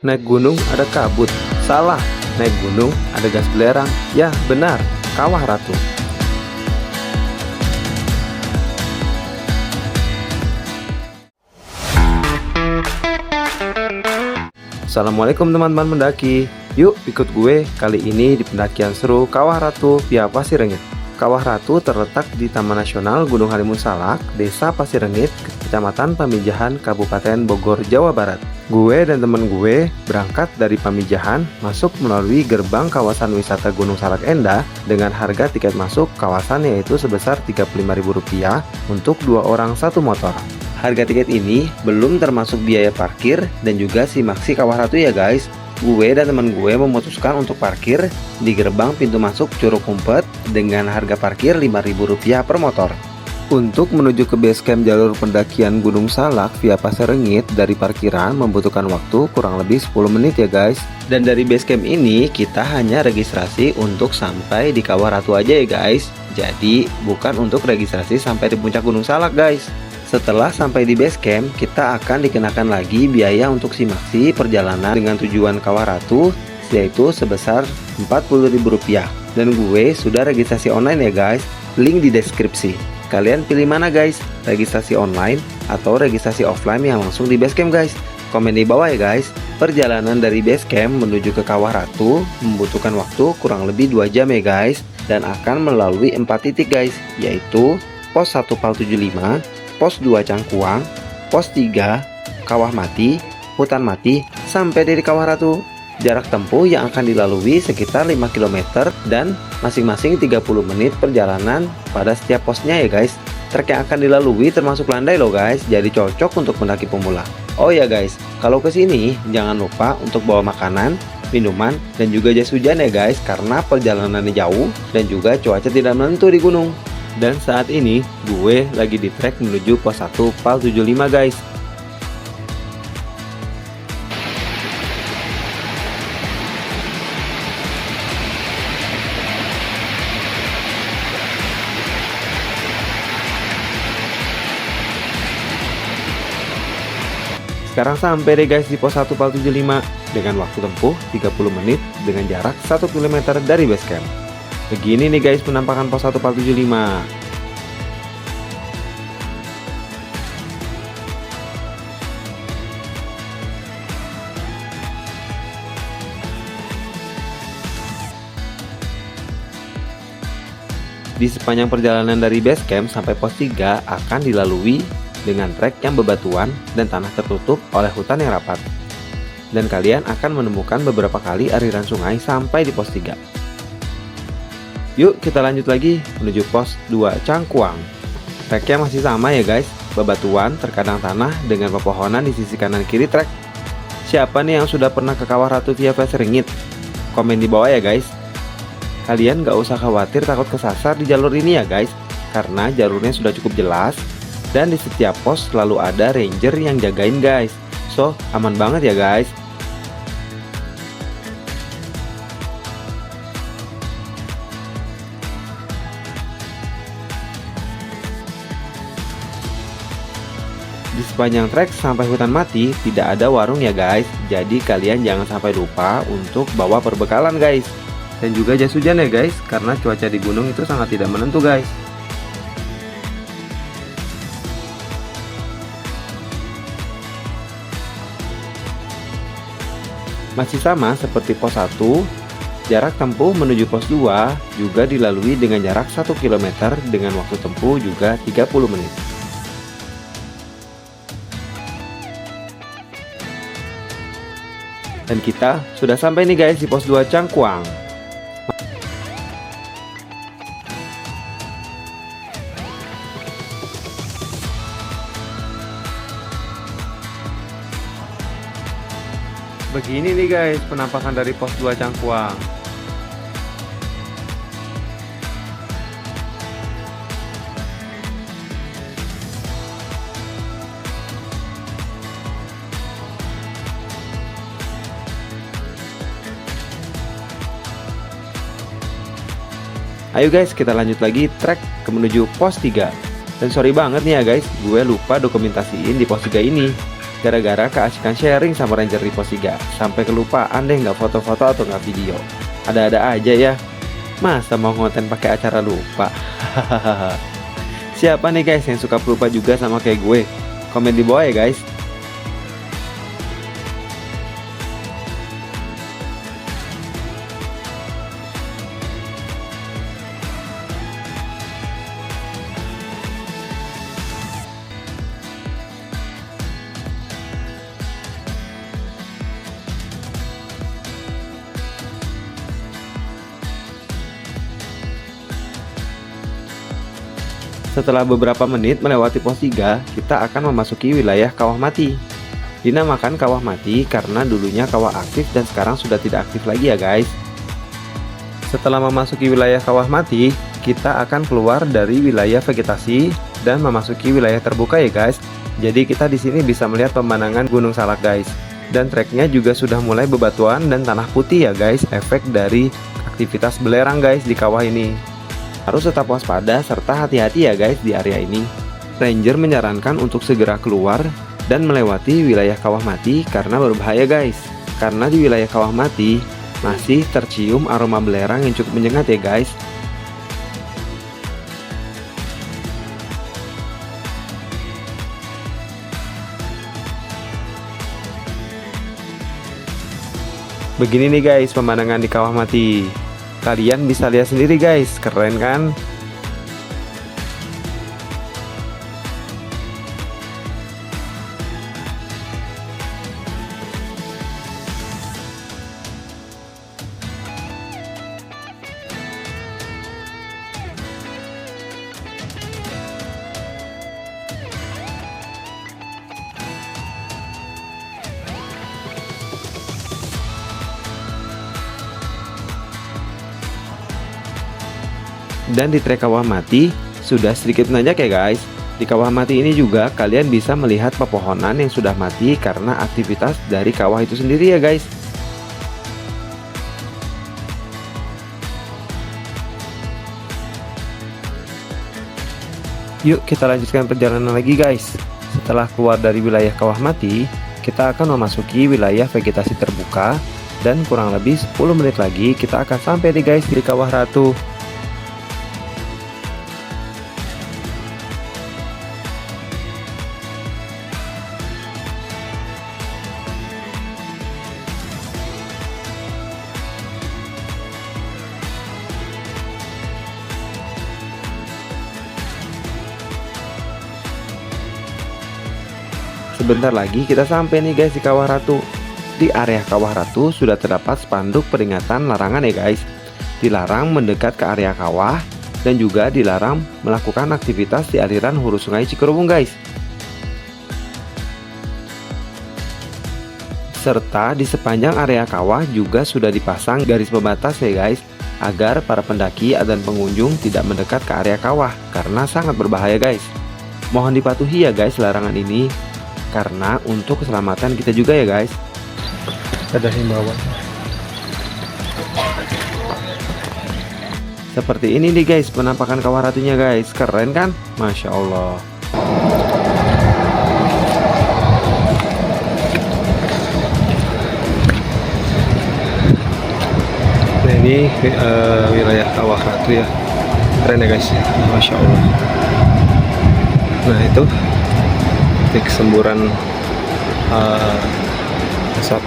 naik gunung ada kabut. Salah, naik gunung ada gas belerang. Ya, benar, Kawah Ratu. Assalamualaikum teman-teman pendaki. Yuk ikut gue kali ini di pendakian seru Kawah Ratu via Pasir Rengit. Kawah Ratu terletak di Taman Nasional Gunung Halimun Salak, Desa Pasir Rengit, Kecamatan Pamijahan, Kabupaten Bogor, Jawa Barat. Gue dan temen gue berangkat dari Pamijahan, masuk melalui gerbang kawasan wisata Gunung Salak Endah dengan harga tiket masuk kawasan yaitu sebesar Rp35.000 untuk 2 orang 1 motor. Harga tiket ini belum termasuk biaya parkir dan juga simaksi Kawah Ratu ya guys. Gue dan teman gue memutuskan untuk parkir di gerbang pintu masuk Curug Kumpet dengan harga parkir Rp5.000 per motor. Untuk menuju ke base camp jalur pendakian Gunung Salak via Pasir Rengit dari parkiran membutuhkan waktu kurang lebih 10 menit ya guys. Dan dari base camp ini kita hanya registrasi untuk sampai di Kawah Ratu aja ya guys. Jadi bukan untuk registrasi sampai di puncak Gunung Salak guys. Setelah sampai di base camp, kita akan dikenakan lagi biaya untuk simaksi perjalanan dengan tujuan Kawah Ratu, yaitu sebesar Rp40.000. Dan gue sudah registrasi online ya guys, link di deskripsi. Kalian pilih mana guys, registrasi online atau registrasi offline yang langsung di base camp guys? Komen di bawah ya guys. Perjalanan dari base camp menuju ke Kawah Ratu membutuhkan waktu kurang lebih 2 jam ya guys, dan akan melalui 4 titik guys, yaitu pos 1 Pal75, pos 2 Cangkuang, pos 3 Kawah Mati, Hutan Mati, sampai dari Kawah Ratu. Jarak tempuh yang akan dilalui sekitar 5 km dan masing-masing 30 menit perjalanan pada setiap posnya ya guys. Trek yang akan dilalui termasuk landai loh guys, jadi cocok untuk pendaki pemula. Oh ya guys, kalau kesini jangan lupa untuk bawa makanan, minuman, dan juga jas hujan ya guys, karena perjalanannya jauh dan juga cuaca tidak menentu di gunung. Dan saat ini gue lagi di trek menuju pos 1 Pal75 guys. Sekarang sampai deh guys di pos 1 Pal75 dengan waktu tempuh 30 menit dengan jarak 1 km dari base camp. Begini nih guys penampakan pos 1 Pal75. Di sepanjang perjalanan dari base camp sampai pos 3 akan dilalui dengan trek yang bebatuan dan tanah tertutup oleh hutan yang rapat. Dan kalian akan menemukan beberapa kali aliran sungai sampai di pos 3. Yuk kita lanjut lagi menuju pos 2 Cangkuang. Treknya masih sama ya guys, bebatuan terkadang tanah dengan pepohonan di sisi kanan kiri trek. Siapa nih yang sudah pernah ke Kawah Ratu via Pasir Rengit? Komen di bawah ya guys. Kalian gak usah khawatir takut kesasar di jalur ini ya guys, karena jalurnya sudah cukup jelas dan di setiap pos selalu ada ranger yang jagain guys. So aman banget ya guys. Di sepanjang trek sampai hutan mati tidak ada warung ya guys, jadi kalian jangan sampai lupa untuk bawa perbekalan guys. Dan juga jas hujan ya guys, karena cuaca di gunung itu sangat tidak menentu guys. Masih sama seperti pos 1, jarak tempuh menuju pos 2 juga dilalui dengan jarak 1 km dengan waktu tempuh juga 30 menit. Dan kita sudah sampai nih guys di pos 2 Cangkuang. Begini nih guys penampakan dari pos 2 Cangkuang. Ayo guys kita lanjut lagi trek ke menuju pos 3. Dan sorry banget nih ya guys, gue lupa dokumentasiin di pos 3 ini. Gara-gara keasikan sharing sama Ranger di pos 3, sampai kelupaan deh nggak foto-foto atau nggak video. Ada-ada aja ya. Masa mau ngonten pakai acara lupa? Siapa nih guys yang suka pelupa juga sama kayak gue? Komen di bawah ya guys. Setelah beberapa menit melewati pos 3, kita akan memasuki wilayah Kawah Mati. Dinamakan Kawah Mati karena dulunya kawah aktif dan sekarang sudah tidak aktif lagi ya guys. Setelah memasuki wilayah Kawah Mati, kita akan keluar dari wilayah vegetasi dan memasuki wilayah terbuka ya guys. Jadi kita di sini bisa melihat pemandangan Gunung Salak guys. Dan treknya juga sudah mulai bebatuan dan tanah putih ya guys, efek dari aktivitas belerang guys di kawah ini. Harus tetap waspada serta hati-hati ya guys di area ini. Ranger menyarankan untuk segera keluar dan melewati wilayah Kawah Mati karena berbahaya guys. Karena di wilayah Kawah Mati masih tercium aroma belerang yang cukup menyengat ya guys. Begini nih guys pemandangan di Kawah Mati. Kalian bisa lihat sendiri guys, keren kan? Dan di trek Kawah Mati sudah sedikit menanjak ya guys. Di Kawah Mati ini juga kalian bisa melihat pepohonan yang sudah mati karena aktivitas dari kawah itu sendiri ya guys. Yuk kita lanjutkan perjalanan lagi guys. Setelah keluar dari wilayah Kawah Mati, kita akan memasuki wilayah vegetasi terbuka. Dan kurang lebih 10 menit lagi kita akan sampai nih guys di Kawah Ratu. Sebentar lagi kita sampai nih guys di Kawah Ratu. Di area Kawah Ratu sudah terdapat spanduk peringatan larangan ya guys. Dilarang mendekat ke area kawah dan juga dilarang melakukan aktivitas di aliran hulu sungai Cikerubung guys. Serta di sepanjang area kawah juga sudah dipasang garis pembatas ya guys, agar para pendaki dan pengunjung tidak mendekat ke area kawah karena sangat berbahaya guys. Mohon dipatuhi ya guys larangan ini, karena untuk keselamatan kita juga ya guys. Ada himbauan. Seperti ini nih guys penampakan Kawah Ratunya guys, keren kan? Masya Allah. Nah ini wilayah Kawah Ratu ya, keren ya guys, Masya Allah. Nah itu titik semburan asap.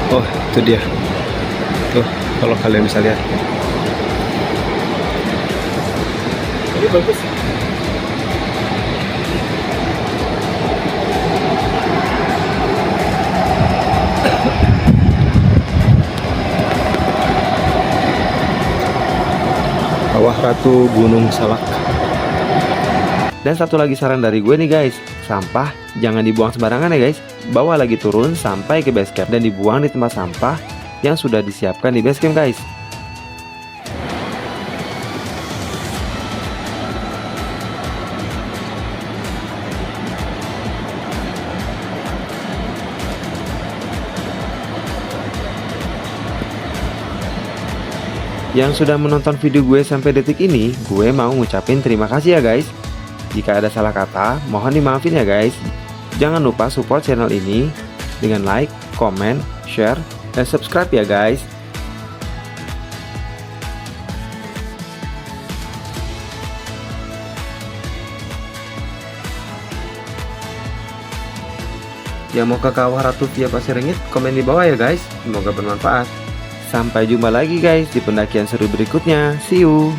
Oh itu dia tuh, kalau kalian bisa lihat ini bagus. Kawah Ratu Gunung Salak. Dan satu lagi saran dari gue nih guys, sampah jangan dibuang sembarangan ya guys. Bawa lagi turun sampai ke base camp dan dibuang di tempat sampah yang sudah disiapkan di base camp guys. Yang sudah menonton video gue sampai detik ini, gue mau ngucapin terima kasih ya guys. Jika ada salah kata, mohon dimaafin ya guys. Jangan lupa support channel ini dengan like, comment, share, dan subscribe ya guys. Yang mau ke Kawah Ratu via Pasir Ringit, komen di bawah ya guys. Semoga bermanfaat. Sampai jumpa lagi guys di pendakian seru berikutnya. See you.